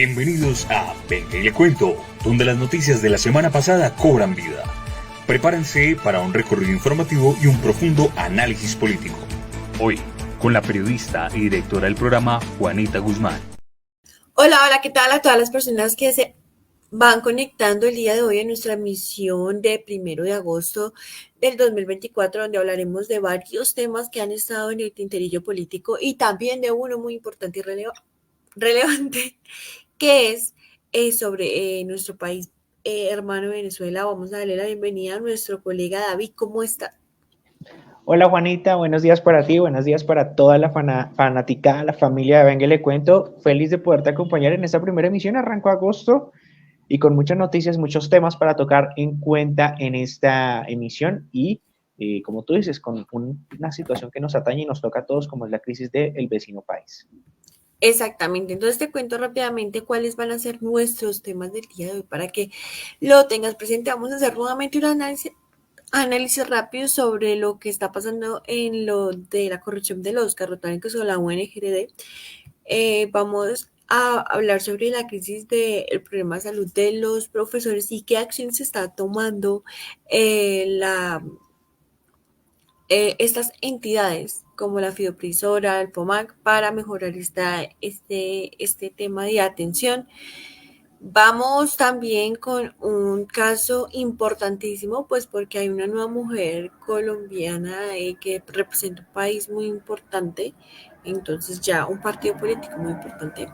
Bienvenidos a Venga y le cuento, donde las noticias de la semana pasada cobran vida. Prepárense para un recorrido informativo y un profundo análisis político. Hoy, con la periodista y directora del programa, Juanita Guzmán. Hola, ¿qué tal a todas las personas que se van conectando el día de hoy en nuestra emisión de 1 de agosto del 2024, donde hablaremos de varios temas que han estado en el tinterillo político y también de uno muy importante y relevante, que es sobre nuestro país hermano Venezuela. Vamos a darle la bienvenida a nuestro colega David. ¿Cómo está? Hola Juanita, buenos días para ti, buenos días para toda la fanaticada, la familia de Venga y le cuento. Feliz de poderte acompañar en esta primera emisión, arrancó agosto y con muchas noticias, muchos temas para tocar en cuenta en esta emisión y como tú dices, con una situación que nos atañe y nos toca a todos como es la crisis del vecino país. Exactamente, entonces te cuento rápidamente cuáles van a ser nuestros temas del día de hoy para que lo tengas presente. Vamos a hacer nuevamente un análisis rápido sobre lo que está pasando en lo de la corrupción de los carrotánicos o la UNGRD. Vamos a hablar sobre la crisis del problema de salud de los profesores y qué acción se está tomando estas entidades como la Fidoprisora, el POMAC, para mejorar este tema de atención. Vamos también con un caso importantísimo, pues porque hay una nueva mujer colombiana que representa un país muy importante, entonces ya un partido político muy importante.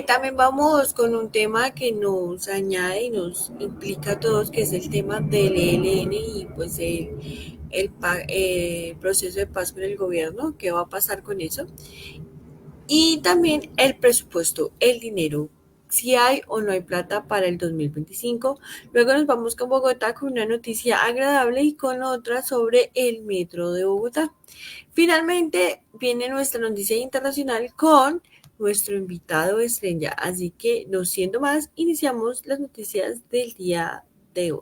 También vamos con un tema que nos añade y nos implica a todos, que es el tema del ELN y pues el proceso de paz con el gobierno, qué va a pasar con eso. Y también el presupuesto, el dinero, si hay o no hay plata para el 2025. Luego nos vamos con Bogotá con una noticia agradable y con otra sobre el metro de Bogotá. Finalmente viene nuestra noticia internacional con nuestro invitado estrella. Así que, no siendo más, iniciamos las noticias del día de hoy.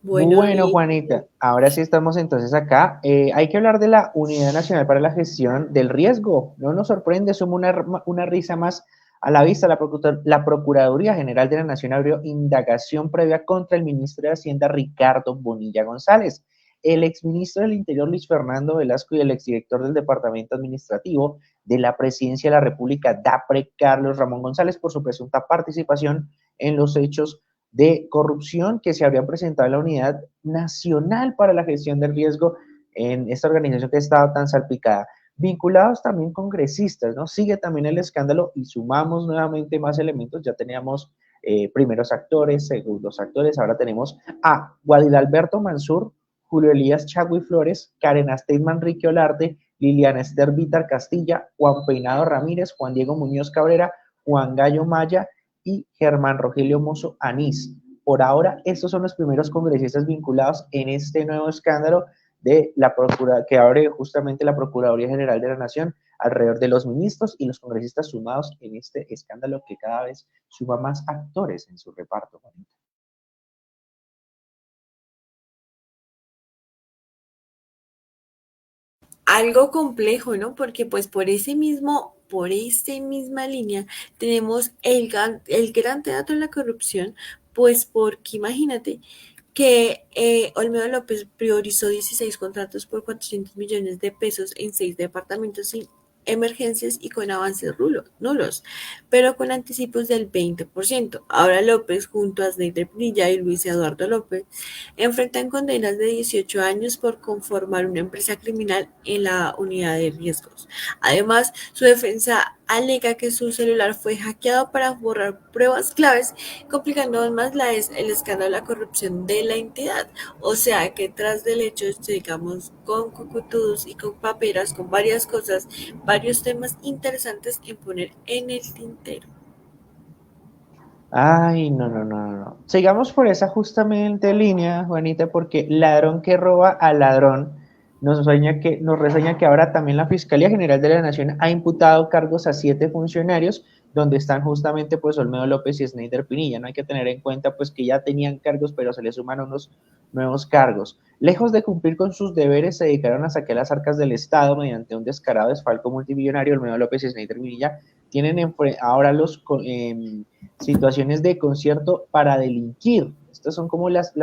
Bueno, Juanita, ahora sí estamos entonces acá. Hay que hablar de la Unidad Nacional para la Gestión del Riesgo. No nos sorprende, suma una risa más a la vista. La Procuraduría General de la Nación abrió indagación previa contra el ministro de Hacienda, Ricardo Bonilla González. El exministro del Interior, Luis Fernando Velasco, y el exdirector del Departamento Administrativo de la Presidencia de la República, DAPRE, Carlos Ramón González, por su presunta participación en los hechos de corrupción que se habría presentado en la Unidad Nacional para la Gestión del Riesgo en esta organización que estaba tan salpicada. Vinculados también congresistas, ¿no? Sigue también el escándalo y sumamos nuevamente más elementos. Ya teníamos primeros actores, segundos actores, ahora tenemos a Guadalberto Mansur, Julio Elías Chagui Flores, Karen Astein Manrique Olarte, Liliana Esther Vítar Castilla, Juan Peinado Ramírez, Juan Diego Muñoz Cabrera, Juan Gallo Maya y Germán Rogelio Mozo Anís. Por ahora, estos son los primeros congresistas vinculados en este nuevo escándalo de la que abre justamente la Procuraduría General de la Nación alrededor de los ministros y los congresistas sumados en este escándalo que cada vez suma más actores en su reparto. Algo complejo, ¿no? Porque pues por esta misma línea tenemos el gran teatro de la corrupción, pues porque imagínate que Olmedo López priorizó 16 contratos por 400 millones de pesos en 6 departamentos sin emergencias y con avances nulos, pero con anticipos del 20%. Ahora López, junto a Snyder Pinilla y Luis Eduardo López, enfrentan condenas de 18 años por conformar una empresa criminal en la unidad de riesgos. Además, su defensa alega que su celular fue hackeado para borrar pruebas claves, complicando aún más el escándalo de la corrupción de la entidad. O sea que tras del hecho, digamos, con cocutudos y con paperas, con varias cosas, varios temas interesantes en poner en el tintero. Ay, no. Sigamos por esa justamente línea, Juanita, porque ladrón que roba a ladrón. Nos reseña que ahora también la Fiscalía General de la Nación ha imputado cargos a 7 funcionarios, donde están justamente pues Olmedo López y Sneider Pinilla. No hay que tener en cuenta pues que ya tenían cargos, pero se les suman unos nuevos cargos. Lejos de cumplir con sus deberes, se dedicaron a saquear las arcas del Estado mediante un descarado desfalco multimillonario. Olmedo López y Sneider Pinilla tienen ahora situaciones de concierto para delinquir. Estas son como las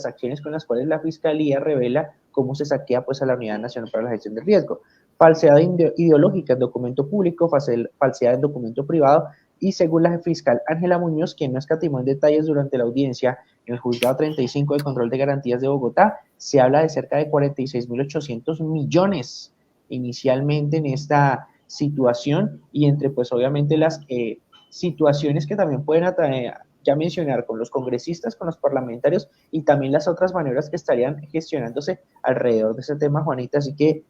acciones con las cuales la Fiscalía revela cómo se saquea pues a la Unidad Nacional para la Gestión del Riesgo. Falsedad ideológica en documento público, falsedad en documento privado, y según la fiscal Ángela Muñoz, quien no escatimó en detalles durante la audiencia en el juzgado 35 de control de garantías de Bogotá, se habla de cerca de 46.800 millones inicialmente en esta situación, y entre pues obviamente las situaciones que también pueden ya mencionar con los congresistas, con los parlamentarios, y también las otras maneras que estarían gestionándose alrededor de ese tema, Juanita. Así que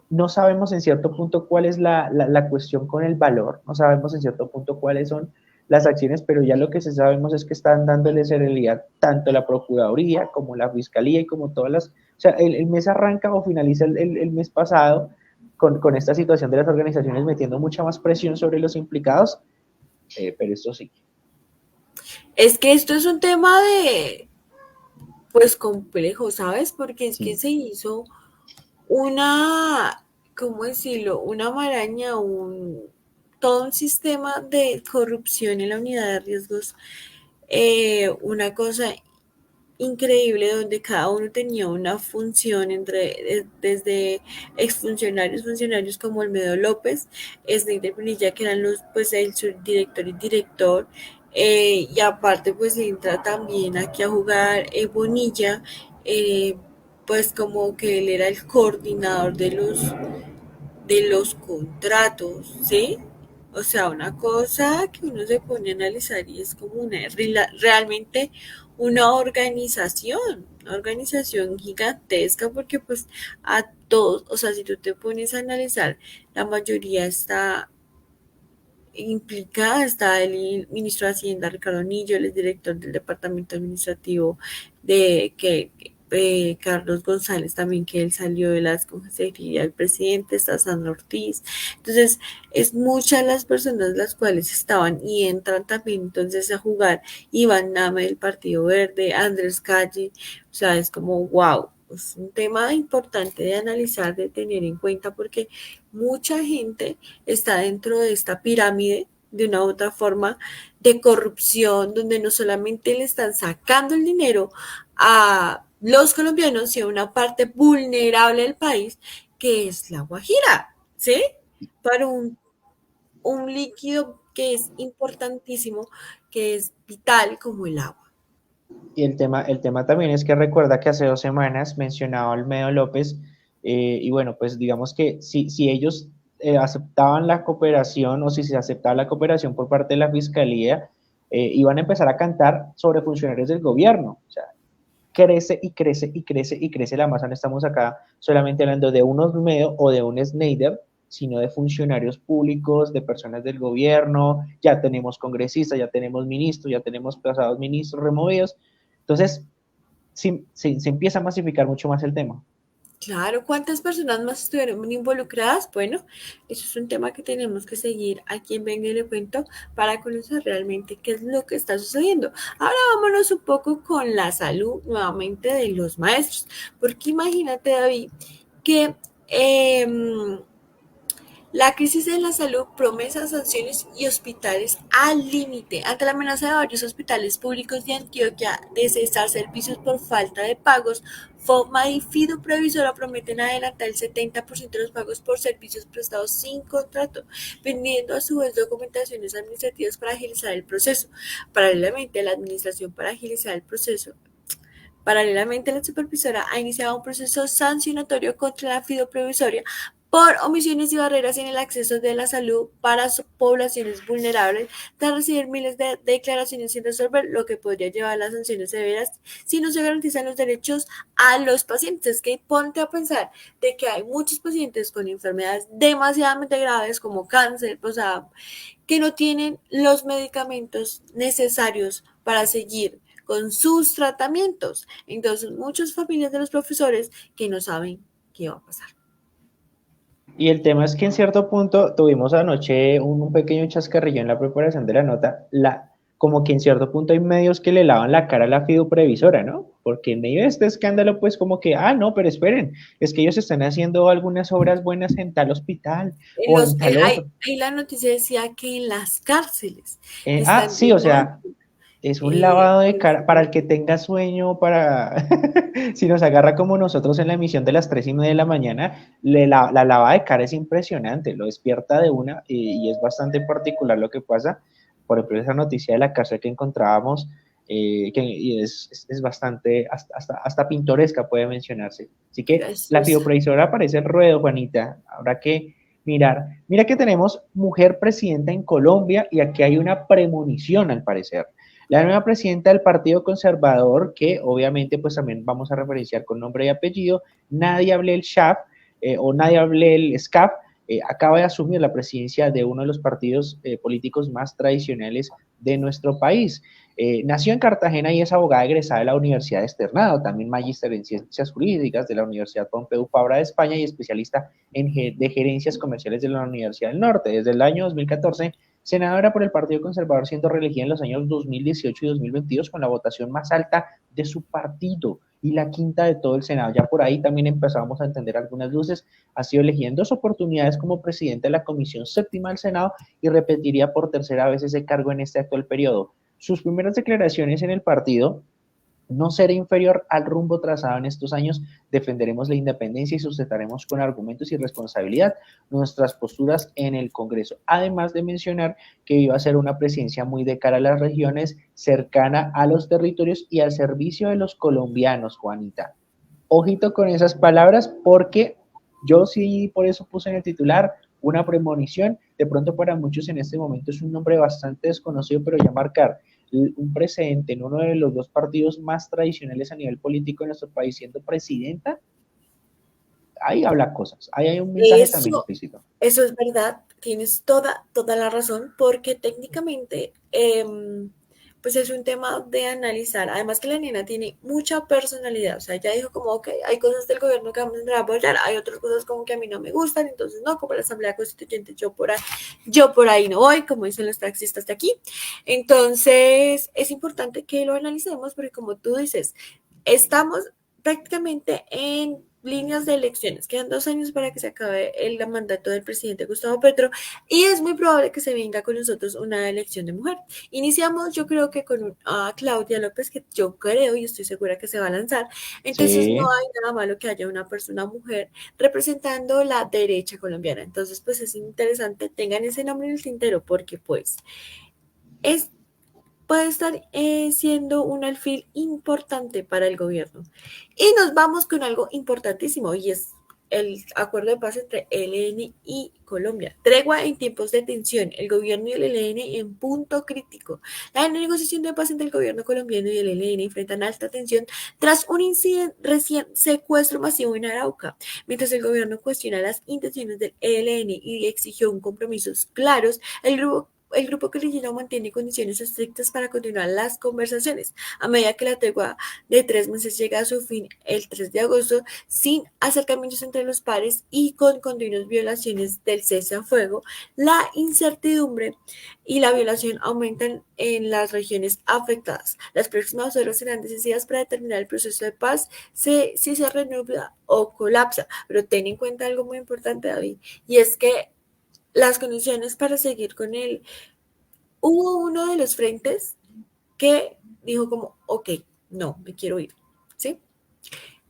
no sabemos en cierto punto cuál es la cuestión con el valor, no sabemos en cierto punto cuáles son las acciones, pero ya lo que sí sabemos es que están dándole celeridad tanto la Procuraduría como la Fiscalía y como todas las... O sea, el mes arranca o finaliza el mes pasado con esta situación de las organizaciones metiendo mucha más presión sobre los implicados, pero esto sí. Es que esto es un tema de, pues complejo, ¿sabes? Porque es que Sí. se hizo una, ¿cómo decirlo? Una maraña, todo un sistema de corrupción en la unidad de riesgos, una cosa increíble donde cada uno tenía una función desde exfuncionarios, funcionarios como Olmedo López, Sneider Pinilla, que eran pues el subdirector y director, y aparte pues entra también aquí a jugar Bonilla, eh, pues como que él era el coordinador de los contratos, ¿sí? O sea, una cosa que uno se pone a analizar y es como realmente una organización gigantesca, porque pues a todos, o sea, si tú te pones a analizar, la mayoría está implicada, está el ministro de Hacienda, Ricardo Anillo, el director del departamento administrativo Carlos González también, que él salió de la consejería del presidente, está Sandra Ortiz. Entonces, es muchas las personas las cuales estaban y entran también entonces a jugar Iván Name del Partido Verde, Andrés Calle, o sea, es como wow. Es un tema importante de analizar, de tener en cuenta, porque mucha gente está dentro de esta pirámide de una u otra forma de corrupción, donde no solamente le están sacando el dinero a los colombianos, sino a una parte vulnerable del país, que es la Guajira, ¿sí? Para un líquido que es importantísimo, que es vital como el agua. Y el tema también es que recuerda que hace 2 semanas mencionaba Olmedo López, y bueno, pues digamos que si ellos aceptaban la cooperación, o si se aceptaba la cooperación por parte de la Fiscalía, iban a empezar a cantar sobre funcionarios del gobierno. O sea, crece y crece y crece y crece la masa. No estamos acá solamente hablando de un Olmedo o de un Sneider, sino de funcionarios públicos, de personas del gobierno. Ya tenemos congresistas, ya tenemos ministros, ya tenemos pasados ministros removidos. Entonces, se empieza a masificar mucho más el tema. Claro, ¿cuántas personas más estuvieron involucradas? Bueno, eso es un tema que tenemos que seguir aquí en Venga y le cuento para conocer realmente qué es lo que está sucediendo. Ahora vámonos un poco con la salud nuevamente de los maestros, porque imagínate, David, que la crisis en la salud, promesas, sanciones y hospitales al límite. Ante la amenaza de varios hospitales públicos de Antioquia de cesar servicios por falta de pagos, FOMA y Fido Previsora prometen adelantar el 70% de los pagos por servicios prestados sin contrato, vendiendo a su vez documentaciones administrativas para agilizar el proceso. Paralelamente, la administración para agilizar el proceso Paralelamente, la supervisora ha iniciado un proceso sancionatorio contra la fideoprovisoria por omisiones y barreras en el acceso de la salud para poblaciones vulnerables, tras recibir miles de declaraciones sin resolver, lo que podría llevar a las sanciones severas si no se garantizan los derechos a los pacientes. Que ponte a pensar de que hay muchos pacientes con enfermedades demasiadamente graves como cáncer, o sea, que no tienen los medicamentos necesarios para seguir con sus tratamientos. Entonces, muchas familias de los profesores que no saben qué va a pasar. Y el tema es que en cierto punto tuvimos anoche un pequeño chascarrillo en la preparación de la nota, como que en cierto punto hay medios que le lavan la cara a la fiduprevisora, ¿no? Porque en medio de este escándalo, pues como que, no, pero esperen, es que ellos están haciendo algunas obras buenas en tal hospital o en tal otro. Ahí la noticia decía que en las cárceles Sí, o donando, sea, es un lavado de pues, cara para el que tenga sueño, para si nos agarra como nosotros en la emisión de las 3:30 de la mañana, la lavada de cara es impresionante, lo despierta de una y es bastante particular lo que pasa. Por ejemplo, esa noticia de la cárcel que encontrábamos, y es bastante, hasta pintoresca puede mencionarse. Así que la graciosa. fideoprevisora aparece el ruedo, Juanita. Habrá que mirar. Mira que tenemos mujer presidenta en Colombia y aquí hay una premonición al parecer. La nueva presidenta del Partido Conservador, que obviamente pues también vamos a referenciar con nombre y apellido, Nadia Ablel Shaf, o Nadia Ablel Scaf, acaba de asumir la presidencia de uno de los partidos políticos más tradicionales de nuestro país. Nació en Cartagena y es abogada egresada de la Universidad de Externado, también magíster en Ciencias Jurídicas de la Universidad Pompeu Fabra de España y especialista de Gerencias Comerciales de la Universidad del Norte. Desde el año 2014 senadora por el Partido Conservador, siendo reelegida en los años 2018 y 2022 con la votación más alta de su partido y la quinta de todo el Senado. Ya por ahí también empezamos a entender algunas luces. Ha sido elegida en 2 oportunidades como presidente de la Comisión Séptima del Senado y repetiría por tercera vez ese cargo en este actual periodo. Sus primeras declaraciones en el partido: no será inferior al rumbo trazado en estos años, defenderemos la independencia y sustentaremos con argumentos y responsabilidad nuestras posturas en el Congreso. Además de mencionar que iba a ser una presidencia muy de cara a las regiones, cercana a los territorios y al servicio de los colombianos, Juanita. Ojito con esas palabras porque yo sí por eso puse en el titular una premonición. De pronto para muchos en este momento es un nombre bastante desconocido, pero ya marcar un precedente en uno de los 2 partidos más tradicionales a nivel político de nuestro país siendo presidenta, ahí habla cosas, ahí hay un mensaje también implícito. Eso es verdad, tienes toda la razón, porque técnicamente pues es un tema de analizar. Además que la nena tiene mucha personalidad, o sea, ella dijo como, ok, hay cosas del gobierno que vamos a apoyar, hay otras cosas como que a mí no me gustan, entonces no, como la Asamblea Constituyente, yo por ahí no voy, como dicen los taxistas de aquí. Entonces, es importante que lo analicemos porque como tú dices, estamos prácticamente en líneas de elecciones. Quedan 2 años para que se acabe el mandato del presidente Gustavo Petro y es muy probable que se venga con nosotros una elección de mujer. Iniciamos, yo creo que con Claudia López, que yo creo y estoy segura que se va a lanzar. Entonces no Sí. hay nada malo que haya una persona mujer representando la derecha colombiana. Entonces, pues es interesante, tengan ese nombre en el tintero porque pues es puede estar siendo un alfil importante para el gobierno. Y nos vamos con algo importantísimo y es el acuerdo de paz entre ELN y Colombia. Tregua en tiempos de tensión. El gobierno y el ELN en punto crítico. La negociación de paz entre el gobierno colombiano y el ELN enfrentan alta tensión tras un recién secuestro masivo en Arauca. Mientras el gobierno cuestiona las intenciones del ELN y exigió un compromisos claros, el grupo guerrillero mantiene condiciones estrictas para continuar las conversaciones. A medida que la tregua de 3 meses llega a su fin el 3 de agosto, sin acercamientos entre los pares y con continuas violaciones del cese a fuego, la incertidumbre y la violación aumentan en las regiones afectadas. Las próximas horas serán decisivas para determinar el proceso de paz, si se reanuda o colapsa. Pero ten en cuenta algo muy importante, David, y es que las condiciones para seguir con él. Hubo uno de los frentes que dijo como, ok, no, me quiero ir, ¿sí?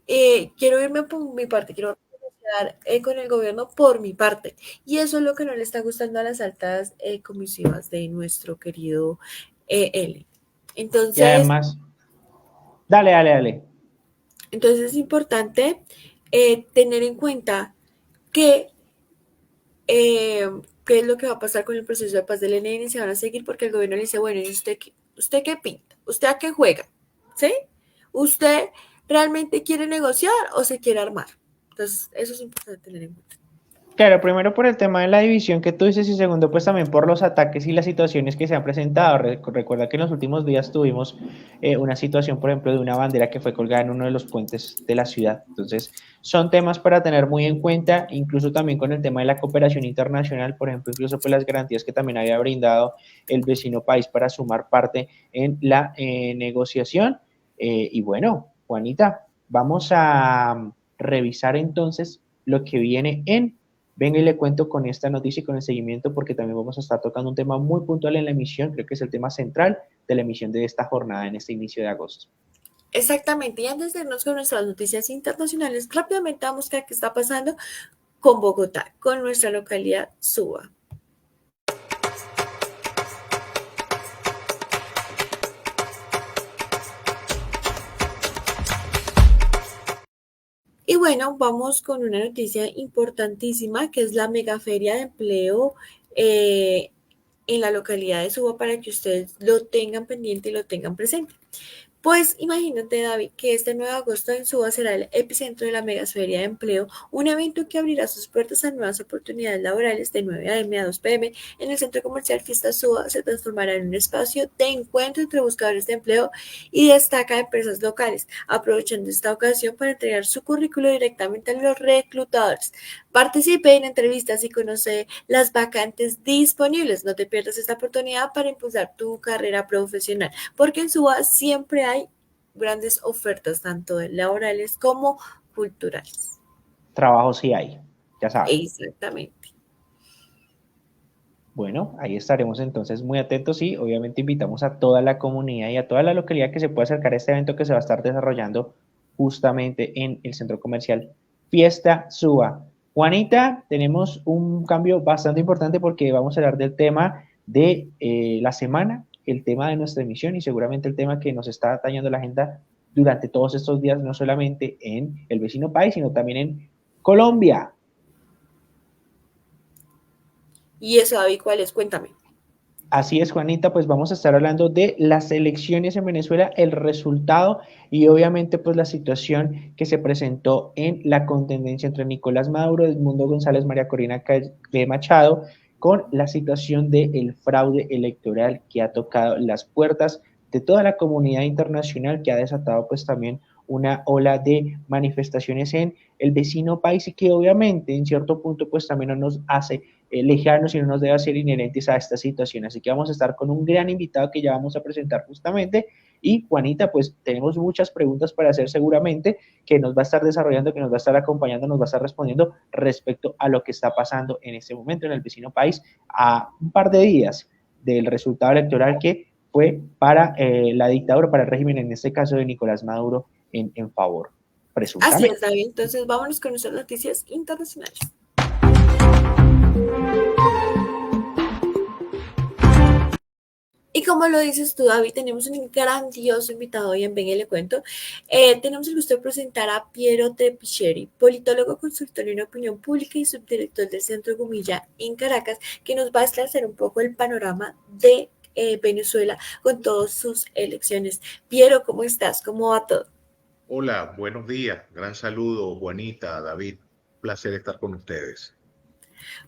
Quiero irme por mi parte, quiero negociar con el gobierno por mi parte. Y eso es lo que no le está gustando a las altas comisivas de nuestro querido L. Y Entonces, además, dale. entonces es importante tener en cuenta que qué es lo que va a pasar con el proceso de paz del ELN, se van a seguir porque el gobierno le dice, bueno, ¿y usted qué pinta? ¿Usted a qué juega? ¿Sí? ¿Usted realmente quiere negociar o se quiere armar? Entonces, eso es importante tener en cuenta. Claro, primero por el tema de la división que tú dices y segundo pues también por los ataques y las situaciones que se han presentado. Recuerda que en los últimos días tuvimos una situación, por ejemplo, de una bandera que fue colgada en uno de los puentes de la ciudad. Entonces, son temas para tener muy en cuenta, incluso también con el tema de la cooperación internacional, por ejemplo, incluso pues las garantías que también había brindado el vecino país para sumar parte en la negociación. Y bueno, Juanita, vamos a revisar entonces lo que viene en Venga y le cuento con esta noticia y con el seguimiento porque también vamos a estar tocando un tema muy puntual en la emisión, creo que es el tema central de la emisión de esta jornada en este inicio de agosto. Exactamente, y antes de irnos con nuestras noticias internacionales, rápidamente vamos a ver qué está pasando con Bogotá, con nuestra localidad Suba. Y bueno, vamos con una noticia importantísima que es la megaferia de empleo en la localidad de Suba para que ustedes lo tengan pendiente y lo tengan presente. Pues imagínate, David, que este 9 de agosto en Suba será el epicentro de la Megaferia de Empleo, un evento que abrirá sus puertas a nuevas oportunidades laborales de 9 a.m. a 2 p.m. en el Centro Comercial Fiesta Suba. Se transformará en un espacio de encuentro entre buscadores de empleo y destaca empresas locales, aprovechando esta ocasión para entregar su currículo directamente a los reclutadores. Participe en entrevistas y conoce las vacantes disponibles. No te pierdas esta oportunidad para impulsar tu carrera profesional, porque en Suba siempre hay grandes ofertas, tanto laborales como culturales. Trabajo sí hay, ya saben. Exactamente. Bueno, ahí estaremos entonces muy atentos y obviamente invitamos a toda la comunidad y a toda la localidad que se pueda acercar a este evento que se va a estar desarrollando justamente en el centro comercial Fiesta Suba. Juanita, tenemos un cambio bastante importante porque vamos a hablar del tema de la semana, el tema de nuestra emisión y seguramente el tema que nos está dañando la agenda durante todos estos días, no solamente en el vecino país, sino también en Colombia. ¿Y eso, David, cuál es? Cuéntame. Así es, Juanita, pues vamos a estar hablando de las elecciones en Venezuela, el resultado y obviamente pues la situación que se presentó en la contendencia entre Nicolás Maduro, Edmundo González, María Corina Machado, con la situación del fraude electoral que ha tocado las puertas de toda la comunidad internacional, que ha desatado pues también una ola de manifestaciones en el vecino país y que obviamente en cierto punto pues también no nos hace lejanos y no nos debe hacer inherentes a esta situación. Así que vamos a estar con un gran invitado que ya vamos a presentar justamente. Y Juanita, pues tenemos muchas preguntas para hacer seguramente, que nos va a estar desarrollando, que nos va a estar acompañando, nos va a estar respondiendo respecto a lo que está pasando en este momento en el vecino país a un par de días del resultado electoral que fue para la dictadura, para el régimen, en este caso de Nicolás Maduro, en favor, Así presuntamente. es, David. Entonces, vámonos con nuestras noticias internacionales. Y como lo dices tú, David, tenemos un grandioso invitado hoy en Venga y le cuento. Tenemos el gusto de presentar a Piero Trepicheri, politólogo, consultor en opinión pública y subdirector del Centro Gumilla en Caracas, que nos va a esclarecer un poco el panorama de Venezuela con todas sus elecciones. Piero, ¿cómo estás? ¿Cómo va todo? Hola, buenos días. Gran saludo, Juanita, David. Placer estar con ustedes.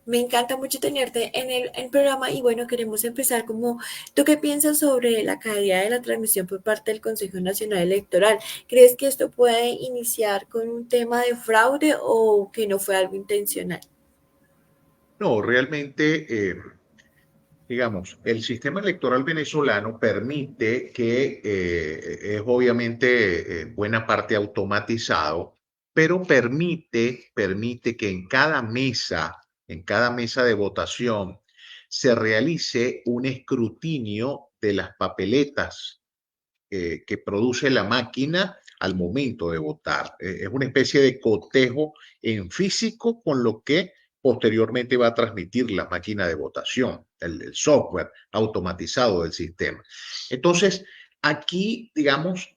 Me encanta mucho tenerte en el programa y bueno, queremos empezar como, ¿tú qué piensas sobre la calidad de la transmisión por parte del Consejo Nacional Electoral? ¿Crees que esto puede iniciar con un tema de fraude o que no fue algo intencional? No, realmente, digamos, el sistema electoral venezolano permite que es obviamente buena parte automatizado, pero permite que en cada mesa de votación, se realice un escrutinio de las papeletas que produce la máquina al momento de votar. Es una especie de cotejo en físico con lo que posteriormente va a transmitir la máquina de votación, el software automatizado del sistema. Entonces, aquí, digamos,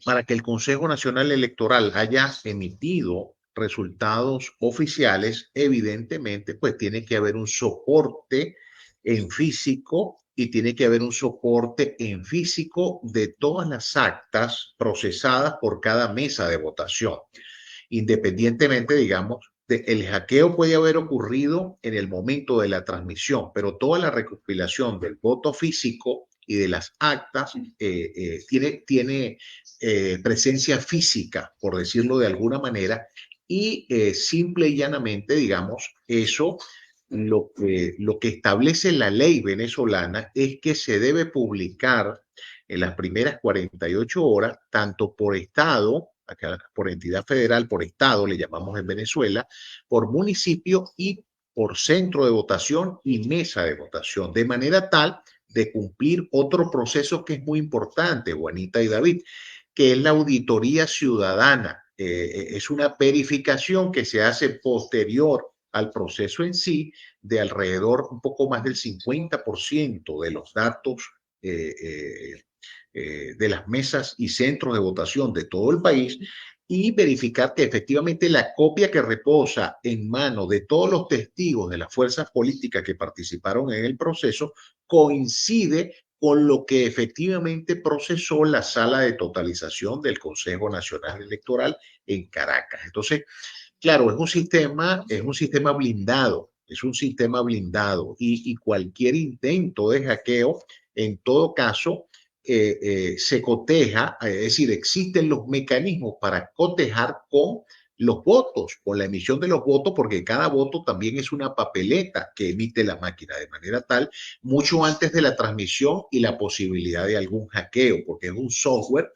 para que el Consejo Nacional Electoral haya emitido resultados oficiales, evidentemente, pues tiene que haber un soporte en físico y tiene que haber un soporte en físico de todas las actas procesadas por cada mesa de votación, independientemente, digamos, el hackeo puede haber ocurrido en el momento de la transmisión, pero toda la recopilación del voto físico y de las actas tiene presencia física, por decirlo de alguna manera, y simple y llanamente, digamos, eso lo que establece la ley venezolana es que se debe publicar en las primeras 48 horas, tanto por estado, acá por entidad federal, por estado, le llamamos en Venezuela, por municipio y por centro de votación y mesa de votación, de manera tal de cumplir otro proceso que es muy importante, Juanita y David, que es la auditoría ciudadana. Es una verificación que se hace posterior al proceso en sí, de alrededor un poco más del 50% de los datos de las mesas y centros de votación de todo el país, y verificar que efectivamente la copia que reposa en mano de todos los testigos de las fuerzas políticas que participaron en el proceso coincide con lo que efectivamente procesó la sala de totalización del Consejo Nacional Electoral en Caracas. Entonces, claro, es un sistema blindado, es un sistema blindado, y cualquier intento de hackeo, en todo caso, se coteja, es decir, existen los mecanismos para cotejar con los votos, con la emisión de los votos, porque cada voto también es una papeleta que emite la máquina, de manera tal, mucho antes de la transmisión y la posibilidad de algún hackeo, porque es un software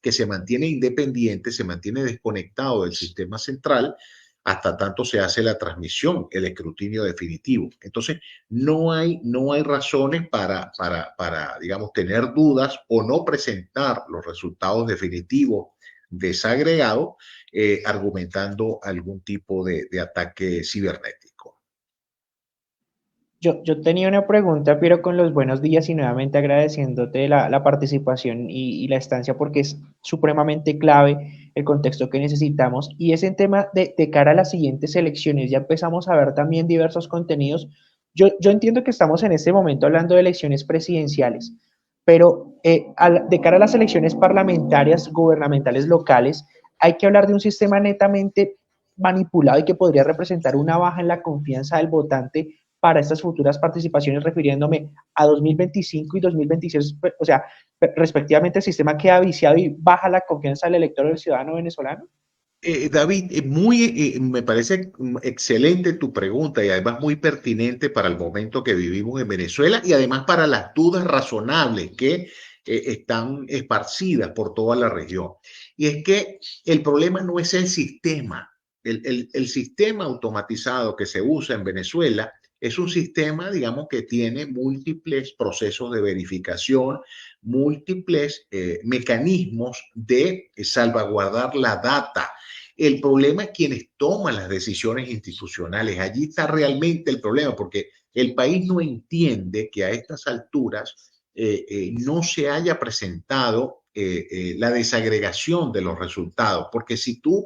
que se mantiene independiente, se mantiene desconectado del sistema central hasta tanto se hace la transmisión, el escrutinio definitivo. Entonces, no hay razones para, digamos, tener dudas o no presentar los resultados definitivos desagregados, argumentando algún tipo de ataque cibernético. Yo tenía una pregunta, pero con los buenos días y nuevamente agradeciéndote la participación y la estancia porque es supremamente clave el contexto que necesitamos. Y es en tema de cara a las siguientes elecciones. Ya empezamos a ver también diversos contenidos. Yo entiendo que estamos en este momento hablando de elecciones presidenciales, pero de cara a las elecciones parlamentarias, gubernamentales, locales, hay que hablar de un sistema netamente manipulado y que podría representar una baja en la confianza del votante para estas futuras participaciones, refiriéndome a 2025 y 2026, o sea, respectivamente el sistema queda viciado y baja la confianza del elector del ciudadano venezolano. David, me parece excelente tu pregunta y además muy pertinente para el momento que vivimos en Venezuela y además para las dudas razonables que están esparcidas por toda la región. Y es que el problema no es el sistema. El sistema automatizado que se usa en Venezuela es un sistema, digamos, que tiene múltiples procesos de verificación, múltiples mecanismos de salvaguardar la data. El problema es quienes toman las decisiones institucionales. Allí está realmente el problema, porque el país no entiende que a estas alturas no se haya presentado la desagregación de los resultados, porque si tú,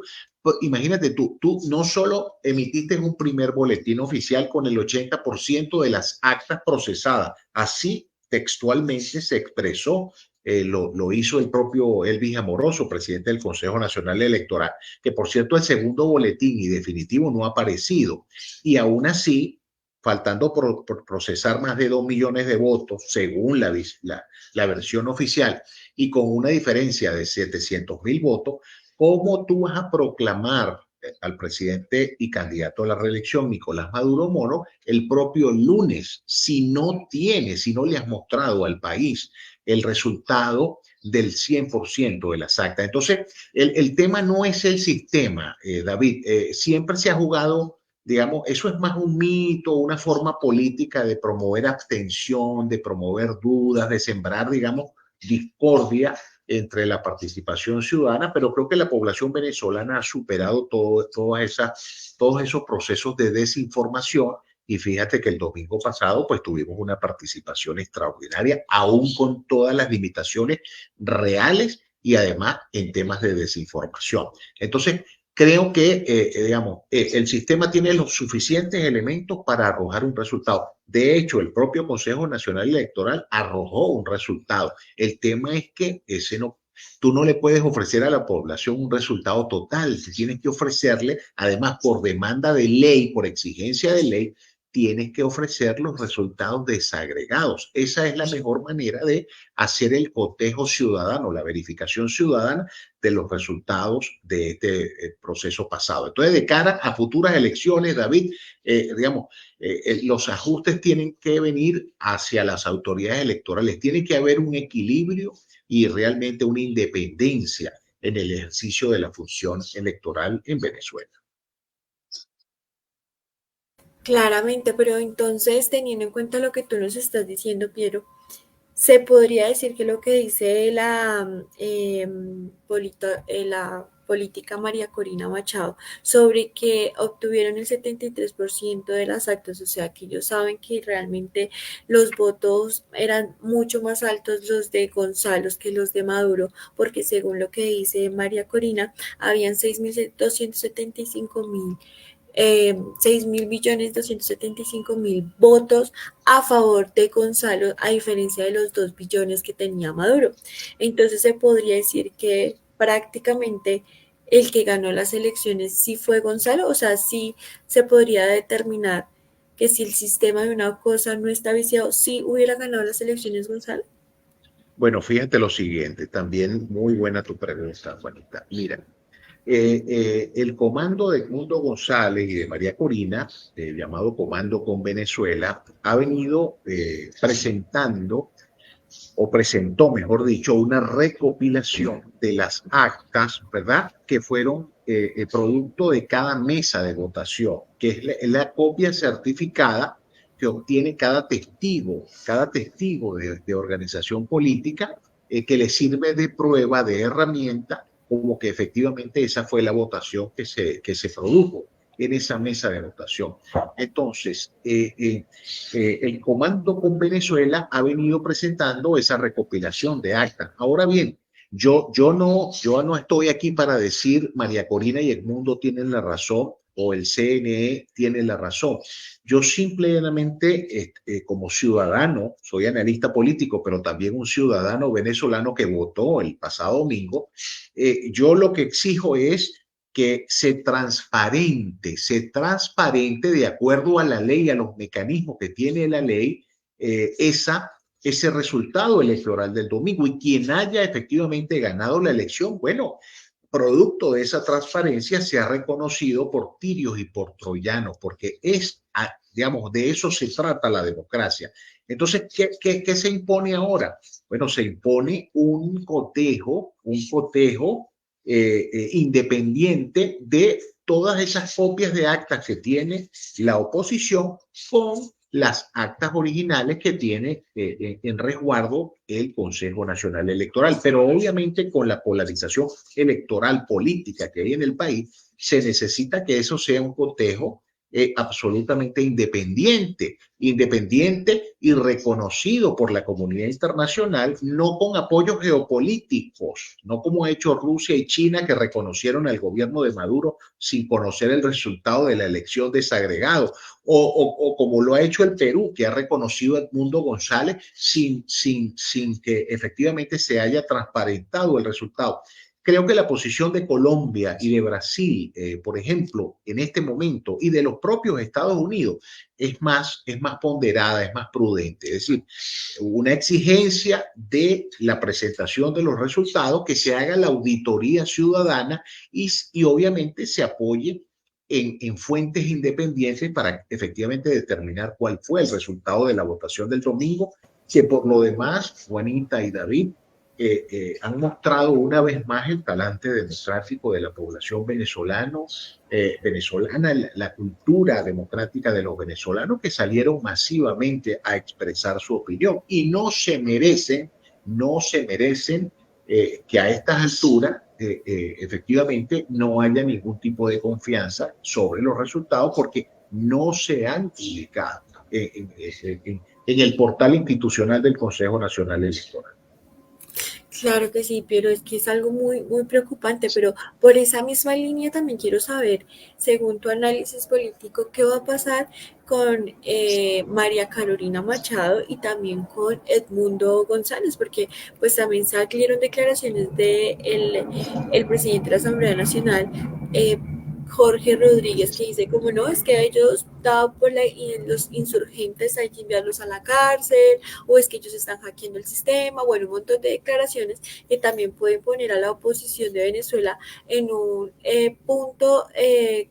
imagínate tú no solo emitiste un primer boletín oficial con el 80% de las actas procesadas, así textualmente se expresó, lo hizo el propio Elvis Amoroso, presidente del Consejo Nacional Electoral, que por cierto el segundo boletín y definitivo no ha aparecido, y aún así, faltando por procesar más de 2 millones de votos, según la versión oficial, y con una diferencia de 700,000 votos, ¿cómo tú vas a proclamar al presidente y candidato a la reelección, Nicolás Maduro Moro, el propio lunes, si no le has mostrado al país el resultado del 100% de las actas? Entonces, el tema no es el sistema, David. Siempre se ha jugado, digamos, eso es más un mito, una forma política de promover abstención, de promover dudas, de sembrar, digamos, discordia entre la participación ciudadana, pero creo que la población venezolana ha superado todos esos procesos de desinformación, y fíjate que el domingo pasado pues tuvimos una participación extraordinaria, aún con todas las limitaciones reales y además en temas de desinformación. Entonces, creo que, digamos, el sistema tiene los suficientes elementos para arrojar un resultado. De hecho, el propio Consejo Nacional Electoral arrojó un resultado. El tema es que ese no, Tú no le puedes ofrecer a la población un resultado total, tienes que ofrecerle, además por demanda de ley, por exigencia de ley, tienes que ofrecer los resultados desagregados. Esa es la mejor manera de hacer el cotejo ciudadano, la verificación ciudadana de los resultados de este proceso pasado. Entonces, de cara a futuras elecciones, David, los ajustes tienen que venir hacia las autoridades electorales. Tiene que haber un equilibrio y realmente una independencia en el ejercicio de la función electoral en Venezuela. Claramente, pero entonces, teniendo en cuenta lo que tú nos estás diciendo, Piero, se podría decir que lo que dice la política María Corina Machado sobre que obtuvieron el 73% de las actas, o sea que ellos saben que realmente los votos eran mucho más altos los de Gonzalo que los de Maduro, porque según lo que dice María Corina, habían 6.275.000 6.275.000 votos a favor de Gonzalo, a diferencia de los 2 billones que tenía Maduro. Entonces se podría decir que prácticamente el que ganó las elecciones sí fue Gonzalo, o sea, sí se podría determinar que si el sistema de una cosa no está viciado, sí hubiera ganado las elecciones Gonzalo. Bueno, fíjate lo siguiente, también muy buena tu pregunta, Juanita. Mira, el comando de Edmundo González y de María Corina, llamado Comando con Venezuela, ha venido presentando, o presentó, mejor dicho, una recopilación de las actas, ¿verdad?, que fueron producto de cada mesa de votación, que es la copia certificada que obtiene cada testigo de organización política, que le sirve de prueba, de herramienta, como que efectivamente esa fue la votación que se produjo en esa mesa de votación. Entonces, el Comando con Venezuela ha venido presentando esa recopilación de actas. Ahora bien, yo no estoy aquí para decir María Corina y Edmundo tienen la razón o el CNE tiene la razón. Yo simplemente, como ciudadano, soy analista político, pero también un ciudadano venezolano que votó el pasado domingo, yo lo que exijo es que se transparente de acuerdo a la ley, a los mecanismos que tiene la ley, ese resultado electoral del domingo, y quien haya efectivamente ganado la elección, bueno, producto de esa transparencia se ha reconocido por tirios y por troyanos, porque digamos, de eso se trata la democracia. Entonces, ¿qué se impone ahora? Bueno, se impone un cotejo independiente de todas esas copias de actas que tiene la oposición con las actas originales que tiene en resguardo el Consejo Nacional Electoral. Pero obviamente con la polarización electoral política que hay en el país, se necesita que eso sea un cotejo absolutamente independiente y reconocido por la comunidad internacional, no con apoyos geopolíticos, no como ha hecho Rusia y China, que reconocieron al gobierno de Maduro sin conocer el resultado de la elección desagregado, o como lo ha hecho el Perú, que ha reconocido a Edmundo González sin que efectivamente se haya transparentado el resultado. Creo que la posición de Colombia y de Brasil, por ejemplo, en este momento, y de los propios Estados Unidos, es más ponderada, es más prudente. Es decir, una exigencia de la presentación de los resultados, que se haga la auditoría ciudadana y obviamente se apoye en fuentes independientes para efectivamente determinar cuál fue el resultado de la votación del domingo, que por lo demás, Juanita y David, han mostrado una vez más el talante democrático de la población venezolana, la cultura democrática de los venezolanos, que salieron masivamente a expresar su opinión y no se merecen que a estas alturas efectivamente no haya ningún tipo de confianza sobre los resultados, porque no se han publicado en el portal institucional del Consejo Nacional Electoral. Claro que sí, pero es que es algo muy, muy preocupante, pero por esa misma línea también quiero saber, según tu análisis político, qué va a pasar con María Carolina Machado y también con Edmundo González, porque pues también salieron declaraciones de el presidente de la Asamblea Nacional, eh, Jorge Rodríguez, que dice como no, es que ellos, dado por los insurgentes, hay que enviarlos a la cárcel, o es que ellos están hackeando el sistema, bueno, un montón de declaraciones que también pueden poner a la oposición de Venezuela en un punto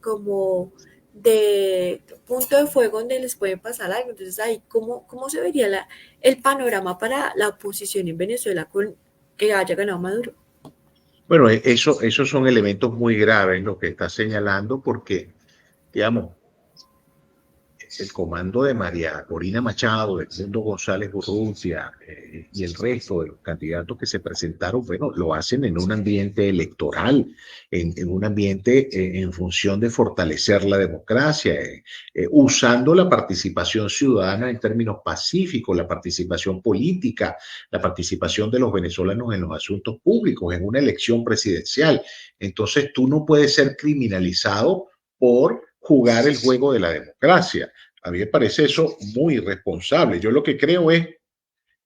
como de punto de fuego donde les puede pasar algo. Entonces ahí, ¿cómo se vería el panorama para la oposición en Venezuela con que haya ganado Maduro? Bueno, esos son elementos muy graves lo que está señalando porque, digamos, el comando de María Corina Machado, de Edmundo González Urrutia y el resto de los candidatos que se presentaron, bueno, lo hacen en un ambiente electoral, en un ambiente en función de fortalecer la democracia, usando la participación ciudadana en términos pacíficos, la participación política, la participación de los venezolanos en los asuntos públicos, en una elección presidencial. Entonces, tú no puedes ser criminalizado por jugar el juego de la democracia. A mí me parece eso muy irresponsable. Yo lo que creo es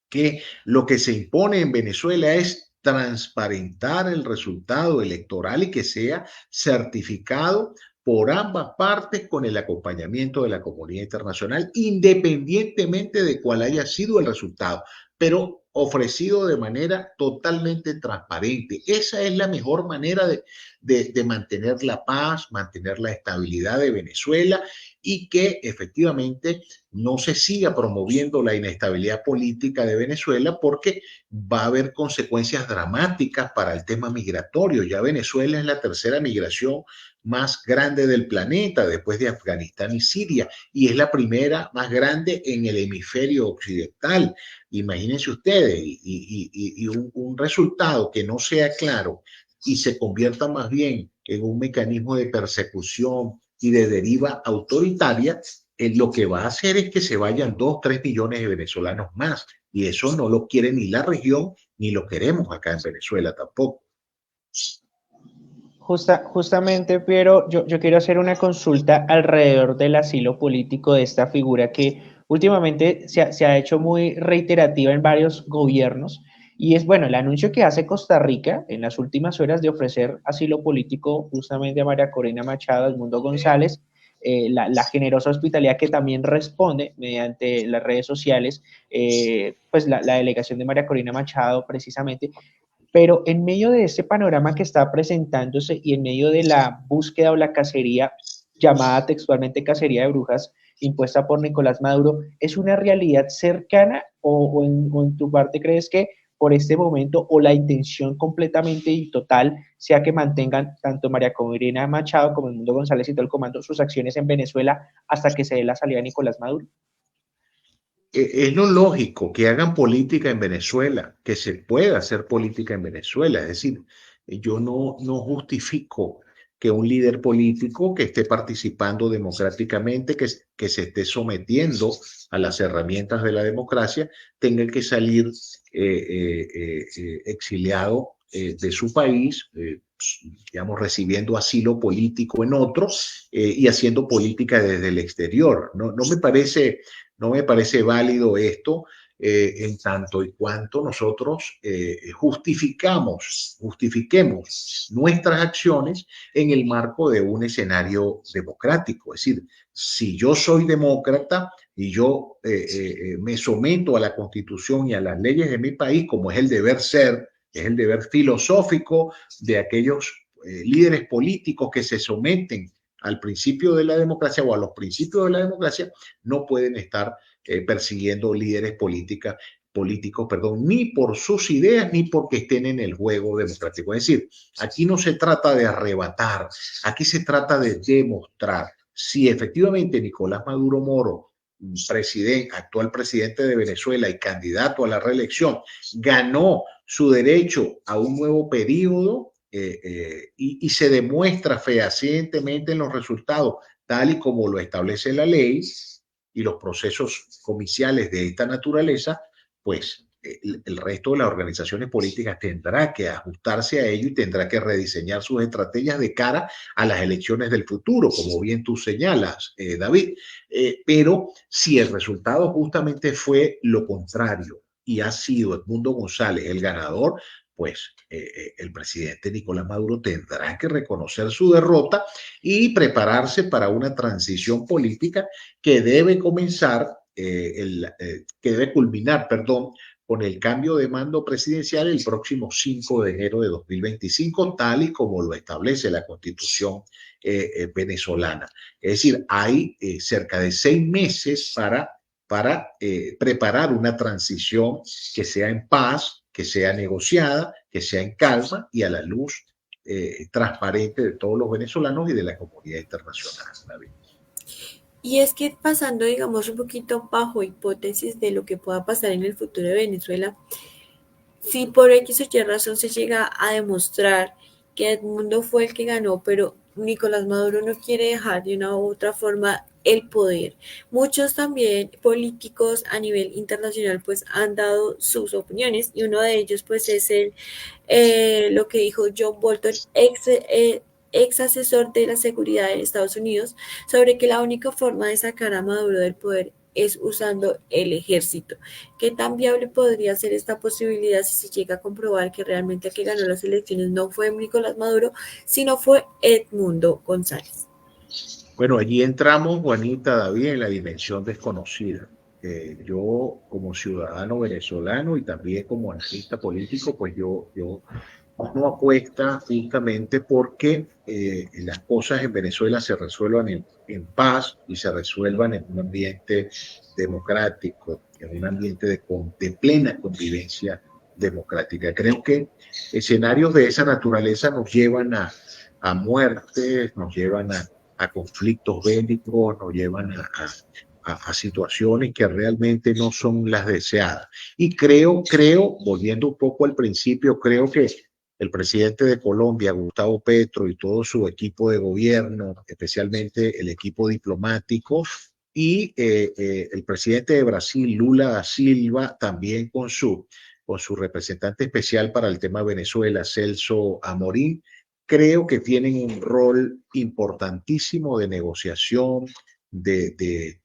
que lo que se impone en Venezuela es transparentar el resultado electoral y que sea certificado por ambas partes con el acompañamiento de la comunidad internacional, independientemente de cuál haya sido el resultado, pero ofrecido de manera totalmente transparente. Esa es la mejor manera de mantener la paz, mantener la estabilidad de Venezuela y que efectivamente no se siga promoviendo la inestabilidad política de Venezuela porque va a haber consecuencias dramáticas para el tema migratorio. Ya Venezuela es la tercera migración más grande del planeta después de Afganistán y Siria y es la primera más grande en el hemisferio occidental. Imagínense ustedes y un resultado que no sea claro y se convierta más bien en un mecanismo de persecución y de deriva autoritaria, lo que va a hacer es que se vayan 2, 3 millones de venezolanos más. Y eso no lo quiere ni la región, ni lo queremos acá en Venezuela tampoco. Justamente, pero yo quiero hacer una consulta alrededor del asilo político de esta figura que últimamente se ha hecho muy reiterativa en varios gobiernos. Y es, bueno, el anuncio que hace Costa Rica en las últimas horas de ofrecer asilo político justamente a María Corina Machado, Edmundo González, la generosa hospitalidad que también responde mediante las redes sociales, pues la delegación de María Corina Machado precisamente, pero en medio de ese panorama que está presentándose y en medio de la búsqueda o la cacería, llamada textualmente cacería de brujas, impuesta por Nicolás Maduro, ¿es una realidad cercana o en tu parte crees que por este momento o la intención completamente y total sea que mantengan tanto María Corina Machado como Edmundo González y todo el comando sus acciones en Venezuela hasta que se dé la salida de Nicolás Maduro? Es lo lógico que hagan política en Venezuela, que se pueda hacer política en Venezuela. Es decir, yo no justifico que un líder político que esté participando democráticamente, que se esté sometiendo a las herramientas de la democracia, tenga que salir exiliado de su país, digamos, recibiendo asilo político en otros y haciendo política desde el exterior. No me parece válido esto en tanto y cuanto nosotros justifiquemos nuestras acciones en el marco de un escenario democrático. Es decir, si yo soy demócrata y yo me someto a la Constitución y a las leyes de mi país, como es el deber ser, es el deber filosófico de aquellos líderes políticos que se someten al principio de la democracia o a los principios de la democracia, no pueden estar persiguiendo líderes políticos, perdón, ni por sus ideas ni porque estén en el juego democrático. Es decir, aquí no se trata de arrebatar, aquí se trata de demostrar si efectivamente Nicolás Maduro Moro, actual presidente de Venezuela y candidato a la reelección, ganó su derecho a un nuevo periodo y se demuestra fehacientemente en los resultados, tal y como lo establece la ley y los procesos comiciales de esta naturaleza, pues el resto de las organizaciones políticas tendrá que ajustarse a ello y tendrá que rediseñar sus estrategias de cara a las elecciones del futuro, como bien tú señalas, David. Pero si el resultado justamente fue lo contrario y ha sido Edmundo González el ganador, pues el presidente Nicolás Maduro tendrá que reconocer su derrota y prepararse para una transición política que debe comenzar, que debe culminar, perdón, con el cambio de mando presidencial el próximo 5 de enero de 2025, tal y como lo establece la Constitución venezolana. Es decir, hay cerca de 6 meses para preparar una transición que sea en paz, que sea negociada, que sea en calma y a la luz transparente de todos los venezolanos y de la comunidad internacional, David. Y es que pasando, digamos, un poquito bajo hipótesis de lo que pueda pasar en el futuro de Venezuela, si por X o Y razón se llega a demostrar que Edmundo fue el que ganó, pero Nicolás Maduro no quiere dejar de una u otra forma el poder. Muchos también políticos a nivel internacional pues han dado sus opiniones y uno de ellos pues es lo que dijo John Bolton, ex asesor de la seguridad de Estados Unidos, sobre que la única forma de sacar a Maduro del poder es usando el ejército. ¿Qué tan viable podría ser esta posibilidad si se llega a comprobar que realmente el que ganó las elecciones no fue Nicolás Maduro, sino fue Edmundo González? Bueno, allí entramos, Juanita, David, en la dimensión desconocida. Yo, como ciudadano venezolano y también como analista político, pues yo no apuesta justamente porque las cosas en Venezuela se resuelvan en paz y se resuelvan en un ambiente democrático, en un ambiente de plena convivencia democrática. Creo que escenarios de esa naturaleza nos llevan a muertes, nos llevan a conflictos bélicos, nos llevan a situaciones que realmente no son las deseadas. Y creo, volviendo un poco al principio, creo que el presidente de Colombia, Gustavo Petro, y todo su equipo de gobierno, especialmente el equipo diplomático, y el presidente de Brasil, Lula da Silva, también con su representante especial para el tema Venezuela, Celso Amorín, creo que tienen un rol importantísimo de negociación, de, de,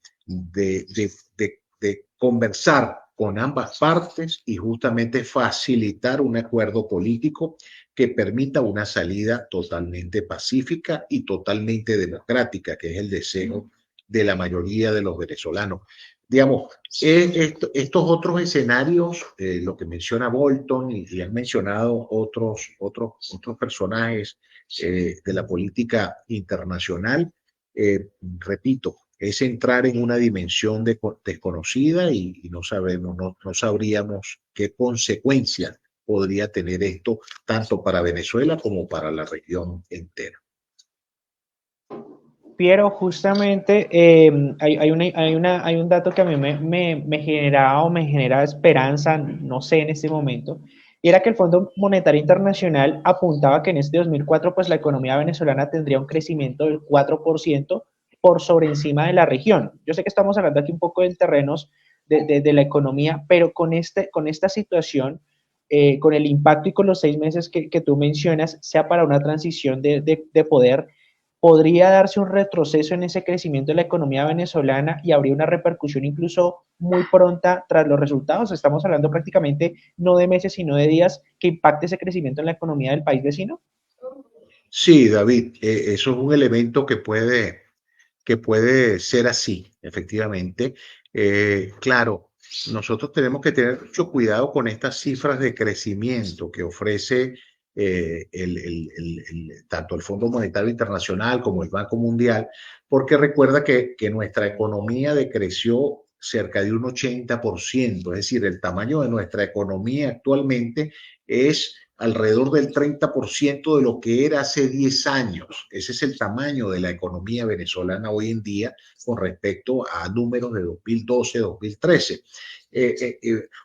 de conversar con ambas partes y justamente facilitar un acuerdo político que permita una salida totalmente pacífica y totalmente democrática, que es el deseo de la mayoría de los venezolanos. Digamos, estos otros escenarios, lo que menciona Bolton y han mencionado otros personajes de la política internacional, repito, es entrar en una dimensión desconocida y no sabemos, no sabríamos qué consecuencias podría tener esto tanto para Venezuela como para la región entera. Piero, justamente hay un dato que a mí me generaba o me genera esperanza, no sé, en este momento, y era que el Fondo Monetario Internacional apuntaba que en este 2004 pues la economía venezolana tendría un crecimiento del 4% por sobre encima de la región. Yo sé que estamos hablando aquí un poco en terrenos de la economía, pero con esta situación, con el impacto y con los 6 meses que tú mencionas, sea para una transición de poder, podría darse un retroceso en ese crecimiento de la economía venezolana y habría una repercusión incluso muy pronta tras los resultados. Estamos hablando prácticamente no de meses, sino de días que impacte ese crecimiento en la economía del país vecino. Sí, David, eso es un elemento que puede ser así, efectivamente. Claro, nosotros tenemos que tener mucho cuidado con estas cifras de crecimiento que ofrece tanto el Fondo Monetario Internacional como el Banco Mundial, porque recuerda que nuestra economía decreció cerca de un 80%, es decir, el tamaño de nuestra economía actualmente es alrededor del 30% de lo que era hace 10 años. Ese es el tamaño de la economía venezolana hoy en día con respecto a números de 2012, 2013.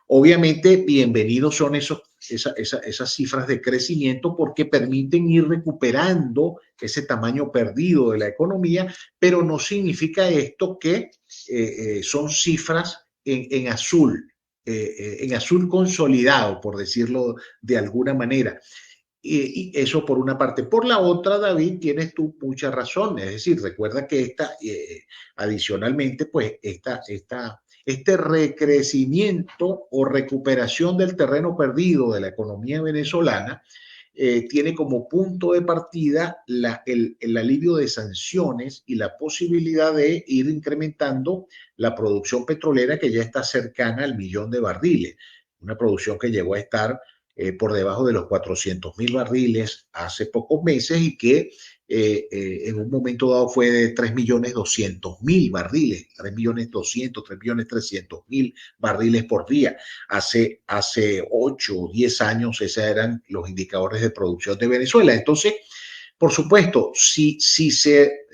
Obviamente, bienvenidos son esas cifras de crecimiento porque permiten ir recuperando ese tamaño perdido de la economía, pero no significa esto que son cifras en azul. en azul consolidado, por decirlo de alguna manera. Y eso por una parte. Por la otra, David, tienes tú mucha razón. Es decir, recuerda que adicionalmente, pues este recrecimiento o recuperación del terreno perdido de la economía venezolana tiene como punto de partida el alivio de sanciones y la posibilidad de ir incrementando la producción petrolera que ya está cercana al 1.000.000 de barriles. Una producción que llegó a estar por debajo de los 400.000 barriles hace pocos meses y que en un momento dado fue de 3.200.000 barriles, 3.200.000, 3.300.000 barriles por día. Hace 8 o 10 años esos eran los indicadores de producción de Venezuela. Entonces, por supuesto, si se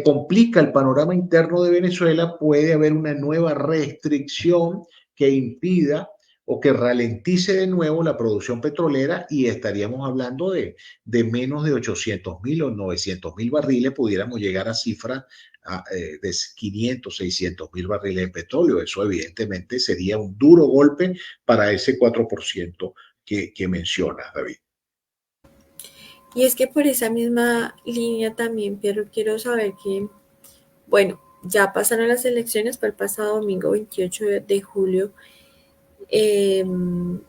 complica el panorama interno de Venezuela, puede haber una nueva restricción que impida o que ralentice de nuevo la producción petrolera y estaríamos hablando de menos de 800.000 o 900.000 barriles, pudiéramos llegar a cifras de 500, 600.000 barriles de petróleo. Eso evidentemente sería un duro golpe para ese 4% que mencionas, David. Y es que por esa misma línea también, Pierro, quiero saber que, bueno, ya pasaron las elecciones para el pasado domingo 28 de julio.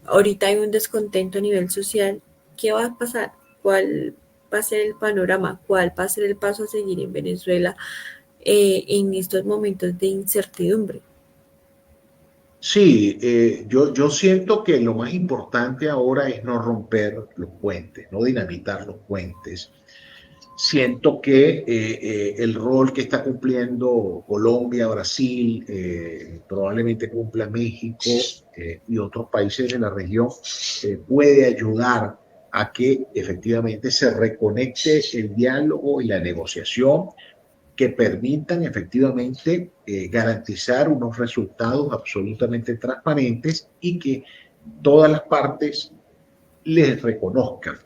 Ahorita hay un descontento a nivel social. ¿Qué va a pasar? ¿Cuál va a ser el panorama? ¿Cuál va a ser el paso a seguir en Venezuela en estos momentos de incertidumbre? Sí, yo siento que lo más importante ahora es no romper los puentes, no dinamitar los puentes. Siento que el rol que está cumpliendo Colombia, Brasil, probablemente cumpla México y otros países de la región, puede ayudar a que efectivamente se reconecte el diálogo y la negociación que permitan efectivamente garantizar unos resultados absolutamente transparentes y que todas las partes les reconozcan.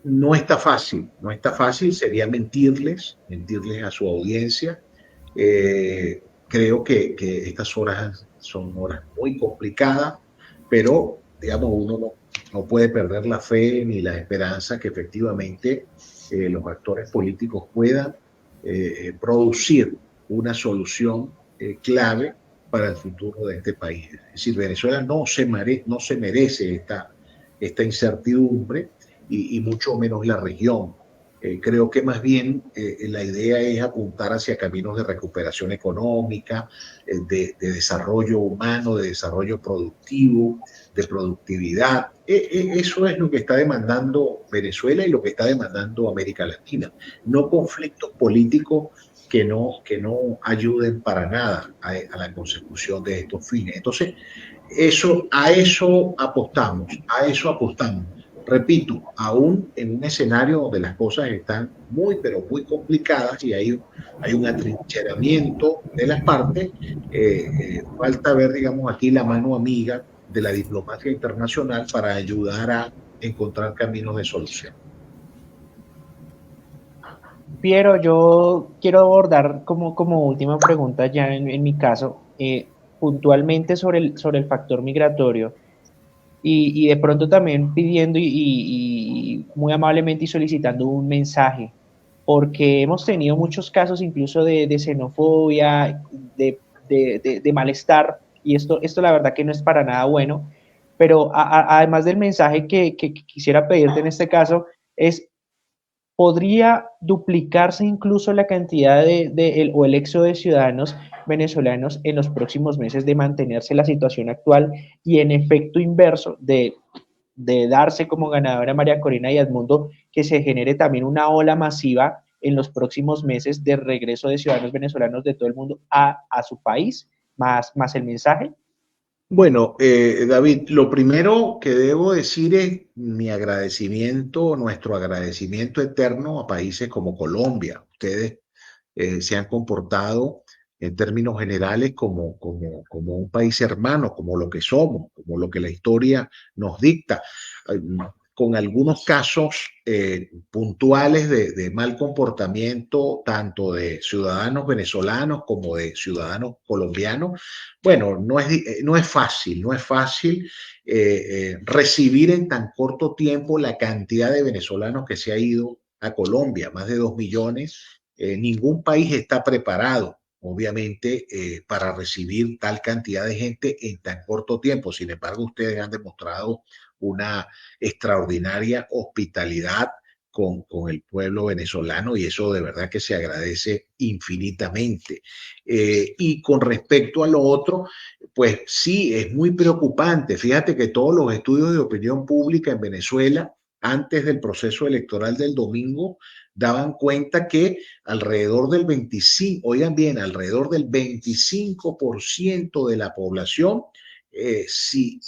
No está fácil, no está fácil, sería mentirles a su audiencia. Creo que estas horas son horas muy complicadas, pero digamos, uno no puede perder la fe ni la esperanza que efectivamente los actores políticos puedan producir una solución clave para el futuro de este país. Es decir, Venezuela no se merece esta incertidumbre y mucho menos la región. Creo que más bien la idea es apuntar hacia caminos de recuperación económica, de desarrollo humano, de desarrollo productivo, de productividad. Eso es lo que está demandando Venezuela y lo que está demandando América Latina. No conflictos políticos que no ayuden para nada a la consecución de estos fines. Entonces, a eso apostamos. Repito, aún en un escenario donde las cosas están muy, pero muy complicadas y hay un atrincheramiento de las partes, falta ver, digamos, aquí la mano amiga de la diplomacia internacional para ayudar a encontrar caminos de solución. Piero, yo quiero abordar como última pregunta ya en mi caso, puntualmente sobre el factor migratorio. Y de pronto también pidiendo y muy amablemente y solicitando un mensaje, porque hemos tenido muchos casos incluso de xenofobia, de malestar, y esto la verdad que no es para nada bueno, pero además del mensaje que quisiera pedirte en este caso es, ¿podría duplicarse incluso la cantidad o el éxodo de ciudadanos venezolanos en los próximos meses de mantenerse la situación actual y en efecto inverso de darse como ganadora María Corina y Edmundo, que se genere también una ola masiva en los próximos meses de regreso de ciudadanos venezolanos de todo el mundo a su país, más el mensaje? Bueno, David, lo primero que debo decir es mi agradecimiento, nuestro agradecimiento eterno a países como Colombia. Ustedes se han comportado en términos generales como un país hermano, como lo que somos, como lo que la historia nos dicta. con algunos casos puntuales de mal comportamiento, tanto de ciudadanos venezolanos como de ciudadanos colombianos. Bueno, no es fácil, no es fácil recibir en tan corto tiempo la cantidad de venezolanos que se ha ido a Colombia, más de 2 millones. Ningún país está preparado, obviamente, para recibir tal cantidad de gente en tan corto tiempo. Sin embargo, ustedes han demostrado una extraordinaria hospitalidad con el pueblo venezolano y eso de verdad que se agradece infinitamente. Y con respecto a lo otro, pues sí, es muy preocupante. Fíjate que todos los estudios de opinión pública en Venezuela antes del proceso electoral del domingo daban cuenta que alrededor del 25, oigan bien, alrededor del 25% de la población si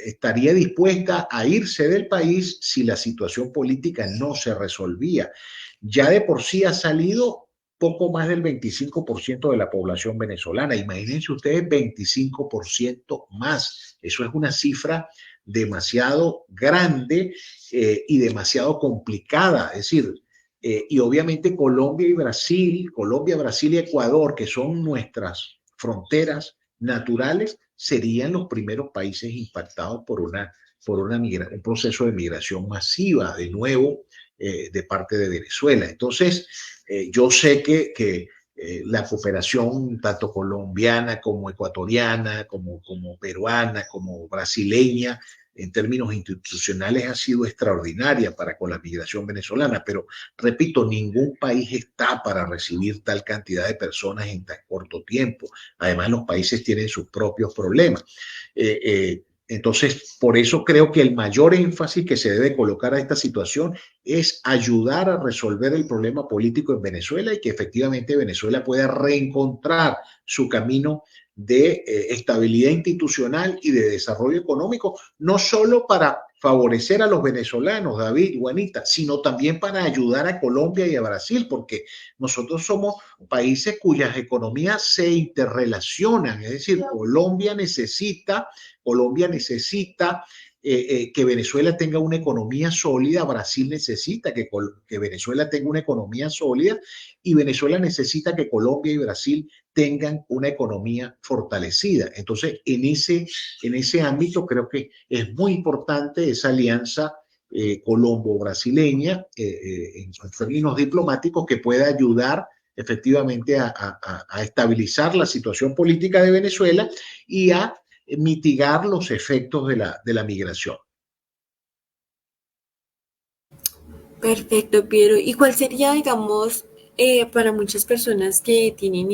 estaría dispuesta a irse del país si la situación política no se resolvía. Ya de por sí ha salido poco más del 25% de la población venezolana. Imagínense ustedes 25% más. Eso es una cifra demasiado grande y demasiado complicada. Es decir, y obviamente Colombia, Brasil y Ecuador, que son nuestras fronteras naturales, serían los primeros países impactados por un proceso de migración masiva, de nuevo, de parte de Venezuela. Entonces, yo sé que la cooperación tanto colombiana como ecuatoriana, como peruana, como brasileña, en términos institucionales ha sido extraordinaria para con la migración venezolana, pero repito, ningún país está para recibir tal cantidad de personas en tan corto tiempo. Además, los países tienen sus propios problemas. Entonces, por eso creo que el mayor énfasis que se debe colocar a esta situación es ayudar a resolver el problema político en Venezuela y que efectivamente Venezuela pueda reencontrar su camino de estabilidad institucional y de desarrollo económico, no solo para favorecer a los venezolanos, David, Juanita, sino también para ayudar a Colombia y a Brasil, porque nosotros somos países cuyas economías se interrelacionan, es decir, Colombia necesita que Venezuela tenga una economía sólida, Brasil necesita que Venezuela tenga una economía sólida y Venezuela necesita que Colombia y Brasil tengan una economía fortalecida. Entonces, en ese ámbito creo que es muy importante esa alianza colombo-brasileña en términos diplomáticos que pueda ayudar efectivamente a estabilizar la situación política de Venezuela y a mitigar los efectos de la migración. Perfecto, Piero. ¿Y cuál sería, digamos, para muchas personas que tienen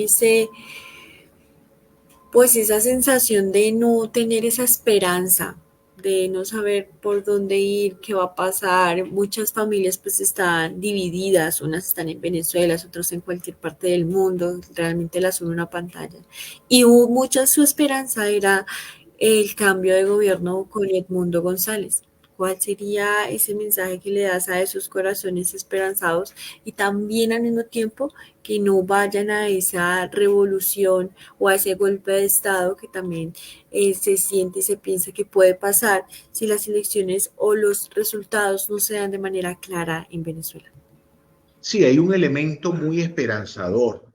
pues esa sensación de no tener esa esperanza, de no saber por dónde ir, qué va a pasar? Muchas familias pues están divididas, unas están en Venezuela, otras en cualquier parte del mundo, realmente las une una pantalla. Y muchas su esperanza era el cambio de gobierno con Edmundo González. ¿Cuál sería ese mensaje que le das a esos corazones esperanzados y también al mismo tiempo que no vayan a esa revolución o a ese golpe de Estado que también se siente y se piensa que puede pasar si las elecciones o los resultados no se dan de manera clara en Venezuela? Sí, hay un elemento muy esperanzador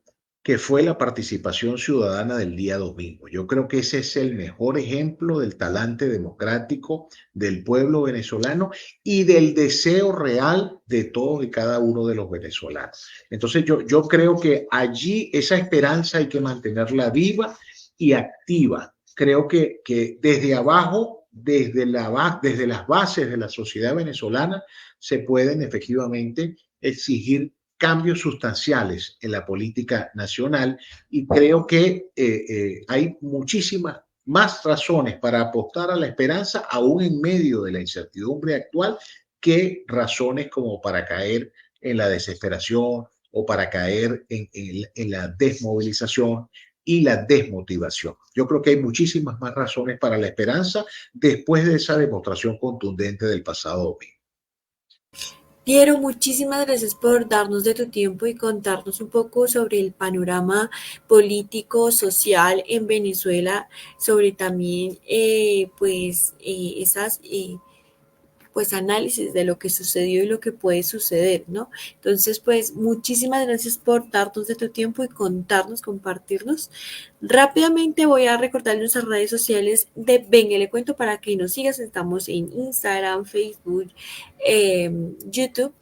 que fue la participación ciudadana del día domingo. Yo creo que ese es el mejor ejemplo del talante democrático del pueblo venezolano y del deseo real de todos y cada uno de los venezolanos. Entonces yo creo que allí esa esperanza hay que mantenerla viva y activa. Creo que desde abajo, desde las bases de la sociedad venezolana, se pueden efectivamente exigir cambios sustanciales en la política nacional y creo que hay muchísimas más razones para apostar a la esperanza aún en medio de la incertidumbre actual que razones como para caer en la desesperación o para caer en la desmovilización y la desmotivación. Yo creo que hay muchísimas más razones para la esperanza después de esa demostración contundente del pasado domingo. Piero, muchísimas gracias por darnos de tu tiempo y contarnos un poco sobre el panorama político, social en Venezuela, sobre también esas pues análisis de lo que sucedió y lo que puede suceder, ¿no? Entonces, pues muchísimas gracias por darnos de tu tiempo y contarnos, compartirnos. Rápidamente voy a recordar nuestras redes sociales de Venga le cuento para que nos sigas. Estamos en Instagram, Facebook, YouTube,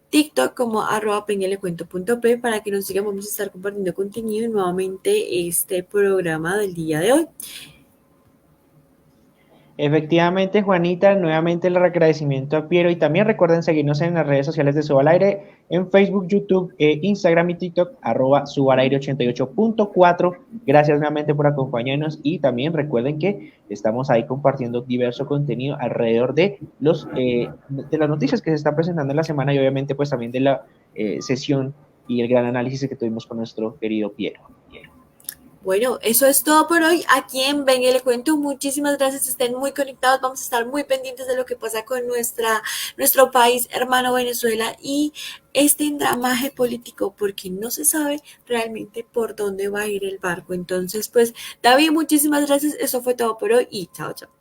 TikTok como @pengelecuento.p para que nos sigan. Vamos a estar compartiendo contenido y nuevamente este programa del día de hoy. Efectivamente, Juanita, nuevamente el agradecimiento a Piero y también recuerden seguirnos en las redes sociales de Suba al Aire, en Facebook, YouTube, Instagram y TikTok, @subalaire88.4. Gracias nuevamente por acompañarnos y también recuerden que estamos ahí compartiendo diverso contenido alrededor de de las noticias que se están presentando en la semana y obviamente pues también de la sesión y el gran análisis que tuvimos con nuestro querido Piero. Bueno, eso es todo por hoy aquí en Venga y le cuento. Muchísimas gracias, estén muy conectados, vamos a estar muy pendientes de lo que pasa con nuestro país hermano Venezuela y este endramaje político, porque no se sabe realmente por dónde va a ir el barco. Entonces, pues, David, muchísimas gracias, eso fue todo por hoy y chao, chao.